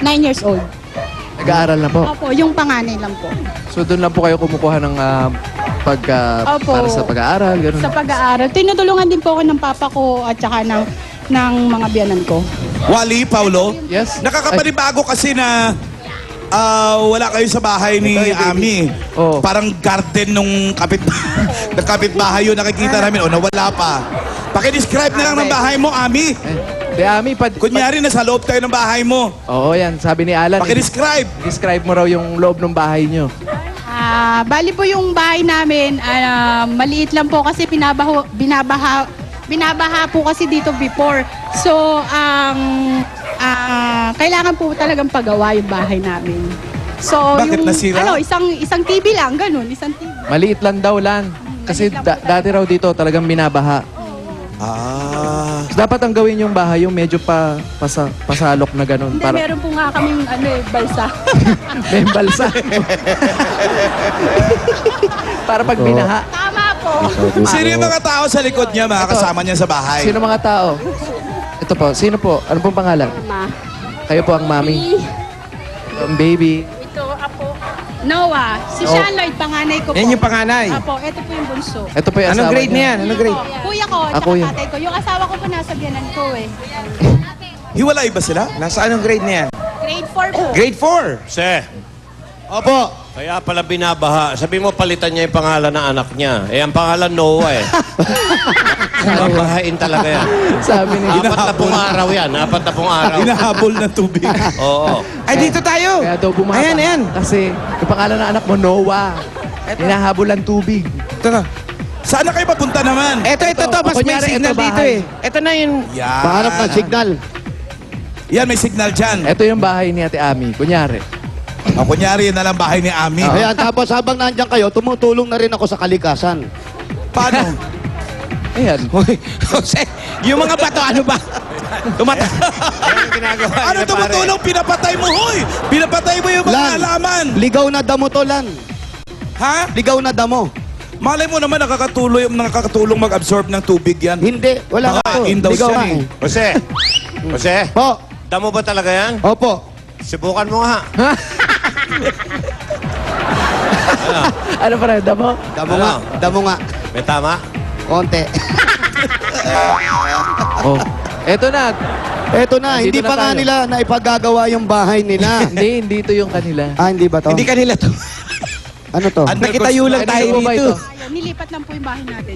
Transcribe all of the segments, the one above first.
9 years old. Nag-aaral na po. Opo, yung panganay lang po. So doon lang po kayo kumukuha ng Opo. para sa pag-aaral, gano'n. Sa pag-aaral. Tinutulungan din po ako ng papa ko at saka ng mga biyanan ko. Wally, Paulo? Yes. Nakakapanibago kasi na wala kayo sa bahay ni Ami. Oo. Parang garden nung kapitbahay yun nakikita namin. O nawala pa. Pakidescribe na lang ng bahay mo, Ami. De Ami, Kunyari, nasa loob tayo ng bahay mo. Oo, yan. Sabi ni Alan. Pakidescribe. Describe mo raw yung loob ng bahay nyo. Bali po yung bahay namin, maliit lang po kasi binabaha po kasi dito before. So, kailangan po talagang pagawa yung bahay namin. So, Bakit nasira? isang TV lang, ganun, isang TV. Maliit lang daw, Lan. Kasi Maliit lang po dati raw dito talagang binabaha. So, dapat ang gawin yung bahay, yung medyo pasalok na ganun. Hindi, meron po nga kaming balsa. May balsa. Para pag binaha. Tama po. Sino yung mga tao sa likod niya, mga kasama niya sa bahay? Sino mga tao? Ito po. Sino po? Ano pong pangalan? Ma. Kayo po ang mami. Ang baby. Ito, apo. Noah. Si Sean Lloyd, panganay ko po. Yan yung panganay. Apo, ito po yung bunso. Ito po yung Anong asawa grade niya. na yan? Anong grade? Kuya ko, Ako tsaka yun. tatay ko. Yung asawa ko po nasa biyanan ko eh. Hiwalay ba sila? Nasa anong grade na yan? Grade 4 po. Grade 4. Se, Opo. kaya pala binabaha. Sabi mo, palitan niya yung pangalan ng anak niya. Eh, ang pangalan Noah eh. Babahain talaga yan. Sabi ni... 4 na pong araw yan. 4 na pong araw. Hinahabol ng tubig. Oo. Ay, dito tayo. Kaya daw bumaha. Ayan, ayan. Kasi yung pangalan ng anak mo, Noah. Hinahabol ang tubig. Ito na. Saan na kayo papunta naman? Ito. Mas may Kunyari, signal ito, dito bahay. eh. Ito na yung... Yan. Pahanap ng signal. Yan, may signal dyan. Ito yung bahay ni Ate Ami. Kunyari. O, kunyari, yun na lang bahay ni Ami. Ayan, tapos habang nandiyan kayo, tumutulong na rin ako sa kalikasan. Paano? Ayan. Hoy, Jose, yung mga bato, ano ba? Tumata. Ano tumutulong? Pinapatay mo, hoy! Pinapatay mo yung mga Lan, halaman. ligaw na damo to, Lan. Ha? Ligaw na damo. Malay mo naman, nakakatulong mag-absorb ng tubig yan. Hindi, wala Baka ka to. indaw Ligaw siya nga eh. Jose, Jose, Po, damo ba talaga yan? opo. Subukan mo nga. Ano pa rin? Damo? Damo Ano? nga, damo nga. May tama? Konti. Oh. Eto na. Eto na, Nandito hindi na pa nga tayo. nila na ipagagawa yung bahay nila. Hindi ito yung kanila. Hindi ba to? Hindi kanila to. Ano to? Nakitayo lang Ano tayo po ba dito. ito? Ayun, nilipat lang po yung bahay natin.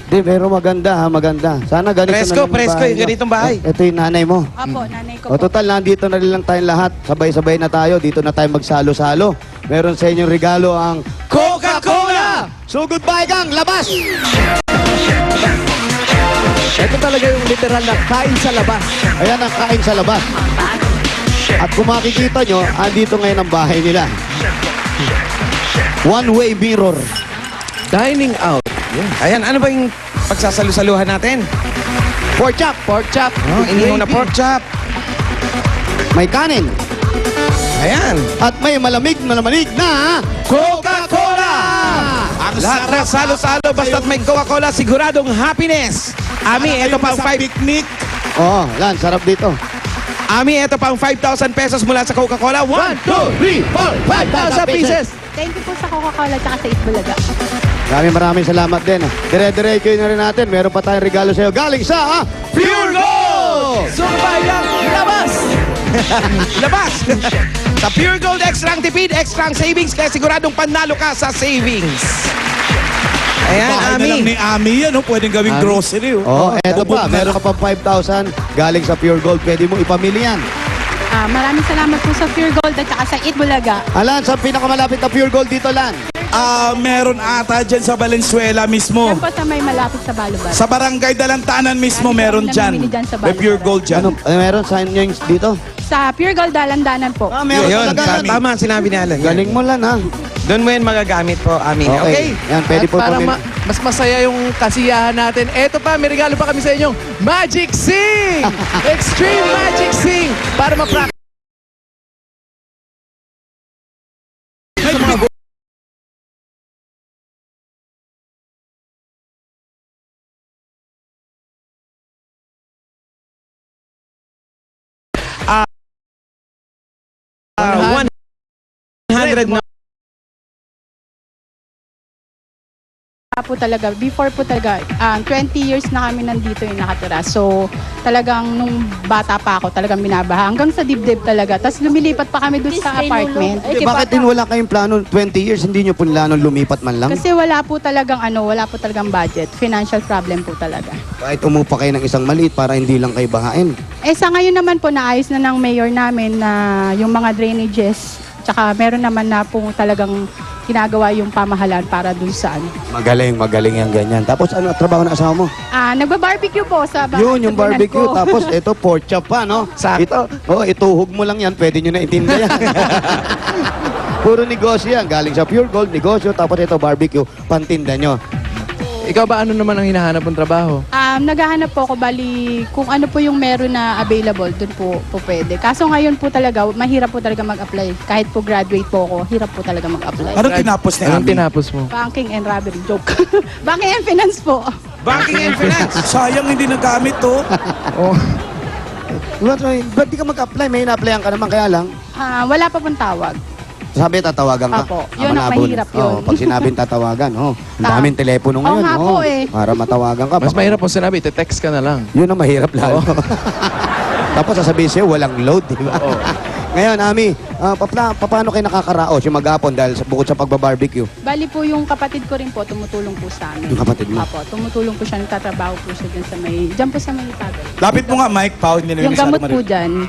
Hindi, pero maganda ha, maganda. Sana ganito Presko, na lang presko, bahay yung nyo. ganitong bahay. Ito yung nanay mo. Apo, nanay ko O po. total, nandito na rin lang tayong lahat. Sabay-sabay na tayo. Dito na tayo magsalo-salo. Meron sa inyong regalo ang Coca-Cola! So goodbye, gang! Labas! Ito talaga yung literal na kain sa labas. Ayan ang kain sa labas. At kung makikita nyo, andito ngayon ang bahay nila. One-way mirror. Dining out. Ayan, ano ba yung pagsasalusaluhan natin? Pork chop. Pork chop. Oh, inihaw na pork chop. May kanin. Ayan. At may malamig na Coca-Cola! Ang Lahat na salo-salo, basta't may Coca-Cola, siguradong happiness. Ami, ito pa ang sa 5... picnic. Oo, Lan, sarap dito. Ami, ito pa ang 5,000 pesos mula sa Coca-Cola. 1, 2, 5,000 pieces. Thank you po sa Coca-Cola at sa Itbulaga. Maraming salamat din. Dire-diretso na rin natin. Meron pa tayong regalo sa'yo. Galing sa Pure Gold! Surbayang labas. Labas! Sa Pure Gold Extra ang tipid, extra ang savings, kaya siguradong panalo ka sa savings. Ayan, Bahay na Ami. lang ni Ami yan, oh. Pwedeng gawing Ami. grocery. Oh, eto Bubog pa. na Meron ka pang 5,000 galing sa Pure Gold. Pwede mo ipamili yan. Maraming salamat po sa Pure Gold at sa Itbulaga. Alan, sa pinakamalapit na Pure Gold dito, Lan. Meron ata dyan sa Valenzuela mismo. Yan po sa may malapit sa Balubal. Sa Barangay Dalantanan mismo Lagi meron kami namimili dyan. dyan sa May Pure Balubal. Gold dyan. Meron sa inyo yung dito? Sa Pure Gold Dalandanan po. Meron Yun, talaga, Lan. tama ang sinabi ni Alan. Galing mo, Lan, ha? Doon mo yan magagamit po, Ami. Okay? Yan, pwede At po para pamili. mas masaya yung kasiyahan natin, eto pa, may regalo pa kami sa inyong Magic Sing! Extreme Magic Sing! Para ma-practice po talaga, before po talaga, 20 years na kami nandito yung nakatira. So, talagang nung bata pa ako, talagang binabaha. Hanggang sa dibdib talaga. Tapos lumilipat pa kami doon sa apartment. Bakit din wala kayong plano 20 years, hindi nyo po plano lumipat man lang? Kasi wala po talagang budget. Financial problem po talaga. Kahit umupa kayo ng isang maliit para hindi lang kayo bahain. Sa ngayon naman po, naayos na ng mayor namin na yung mga drainages. Tsaka meron naman na po talagang ginagawa yung pamahalaan para dun sa Magaling yung ganyan. Tapos ano trabaho na asawa mo? Nagba-barbecue po sa bahay. Yun, yung sa binan barbecue. ko. Tapos ito, pork chop pa, no? Sakto. Ituhog mo lang yan. Pwede nyo na intindihan. Puro negosyo yan. Galing sa Pure Gold, negosyo. Tapos ito, barbecue. Pantinda nyo. Ikaw ba ano naman ang hinahanap mong trabaho? Naghahanap po ako, bali, kung ano po yung meron na available, dun po pwede. Kaso ngayon po talaga, mahirap po talaga mag-apply. Kahit po graduate po ako, hirap po talaga mag-apply. Anong tinapos ni Anong Ami? tinapos mo? Banking and robbery, joke. Banking and finance po. Banking and finance. Sayang hindi nagamit to. Oh. Ba't di ka mag-apply? May ina-applyan ka naman, kaya lang. Wala pa pong tawag. Sabi, tatawagan ka. Apo. Yun ang Manabon. mahirap yun. Pag sinabing tatawagan, ang daming telepono Oo ngayon. nga po eh. Para matawagan ka. Mas mahirap kung sinabi, te-text ka na lang. Yun ang mahirap lalo. Tapos sasabihin sa'yo, walang load, di ba? Ngayon, Ami, paano kayo nakakaraos yung maghapon dahil bukod sa pagbabarbecue? Bali po yung kapatid ko rin po, tumutulong po sa amin. Yung kapatid mo? Apo, tumutulong po siya, nagtatrabaho po siya dyan po sa may tagal. Lapit mo nga, Mike, Pao. Hindi na Yung gamot po dyan,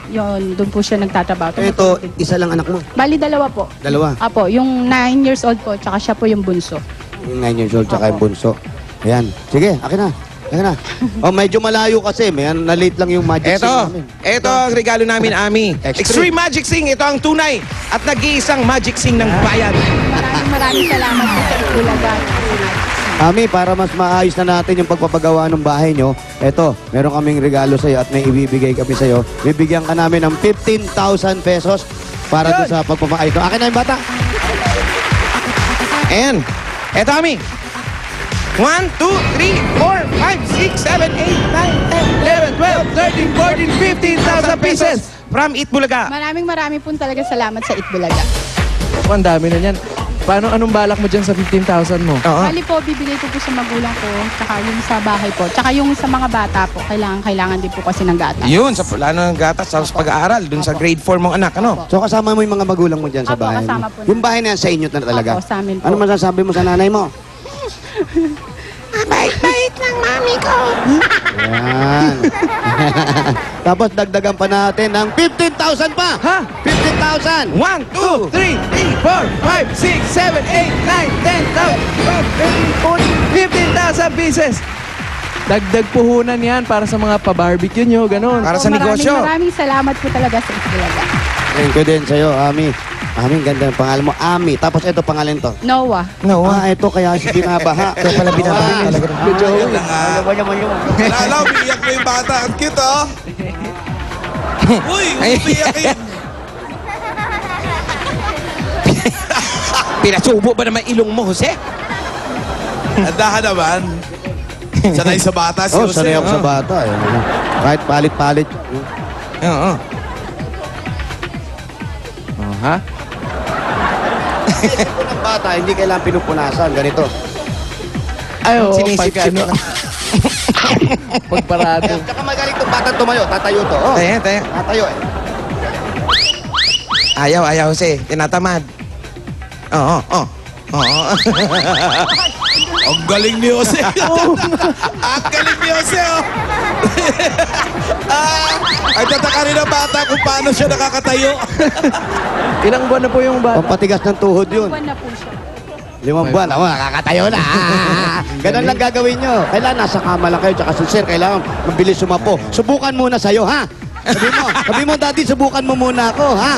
doon po siya nagtatrabaho. Ito, isa lang anak mo. Bali, dalawa po. Dalawa. Apo, yung 9 years old po, tsaka siya po yung bunso. Yung 9 years old, tsaka yung Opo. bunso. Ayan. Sige, akin na. Akin na. Medyo malayo kasi. May na-late lang yung magic Ito, scene namin. ito ang regalo namin, Ami. Extreme Magic Sing, ito ang tunay at nag-iisang Magic Sing ng bayan. Maraming salamat po sa Itbulaga. Ami, para mas maayos na natin yung pagpapagawa ng bahay nyo, eto, meron kaming regalo sa'yo at may ibibigay kami sa'yo. Bibigyan ka namin ng 15,000 pesos para doon sa pagpapaayos. Akin na yung bata. And, eto, Ami. 1, 2, 3, 4, 5, 6, 7, 8, 9, 10, 11, 12, 13, 14, 15,000 pesos from Itbulaga. Maraming po talaga salamat sa Itbulaga. Oh, ang dami na yan. Anong balak mo dyan sa 15,000 mo? Oo. Bali po, bibigay ko po sa magulang ko, tsaka yung sa bahay po, tsaka yung sa mga bata po, kailangan din po kasi ng gatas. Yun, sa plano ng gatas, sa pag-aaral, dun sa grade 4 mong anak, ano? So kasama mo yung mga magulang mo dyan sa Apo, bahay kasama mo. po. Yung bahay na yan sa inyo na talaga. Apo, sa amin po. Ano masasabi mo sa nanay mo? Bait ng mami ko. Yan. Tapos dagdagan pa natin ng 15,000 pa! Ha? 15,000! 1, 2, 3, 15,000 pieces! Dagdag puhunan yan para sa mga pa-barbecue nyo, ganun. Para sa negosyo. Maraming salamat po talaga sa Itbulaga. Thank you din sa'yo, Ami. Ami, ganda ng pangalan mo. Ami. Tapos ito pangalan to. Noah. Ito kaya si binabaha. Kaya pala binabaha talaga. Yan na nga. Alam, umiiyak na yung bata. Ang cute, oh. Uy, umiiyak yun. Pinasubo ba naman ilong mo, Jose? Andahan naman. Sanay sa bata si Oh, Jose. sanay ako sa bata. Eh. Kahit palit-palit. Oo. Oh, ha? Isip ko ng bata, hindi kailangan pinupunasan. Ganito. Ay, oo, Sinisip pagka, ano, pagparado. Tsaka magaling itong bata tumayo. Tatayo to. Oh, Tayo, tayo. tatayo eh. Ayaw, Jose. Tinatamad. Oo. Ang galing ni Jose. Ang galing ni Jose, oh. Ay, tataka rin ang bata kung paano siya nakakatayo. Ilang buwan na po yung bata? Pampatigas ng tuhod yun. Buwan na po siya. 5 buwan. Ako, nakakatayo na. Ganun lang gagawin nyo. Kailangan nasa kama lang kayo. Tsaka si sir, kailangan mabilis sumapo. Subukan muna sa'yo, ha? Sabi mo, daddy, subukan mo muna ako, ha?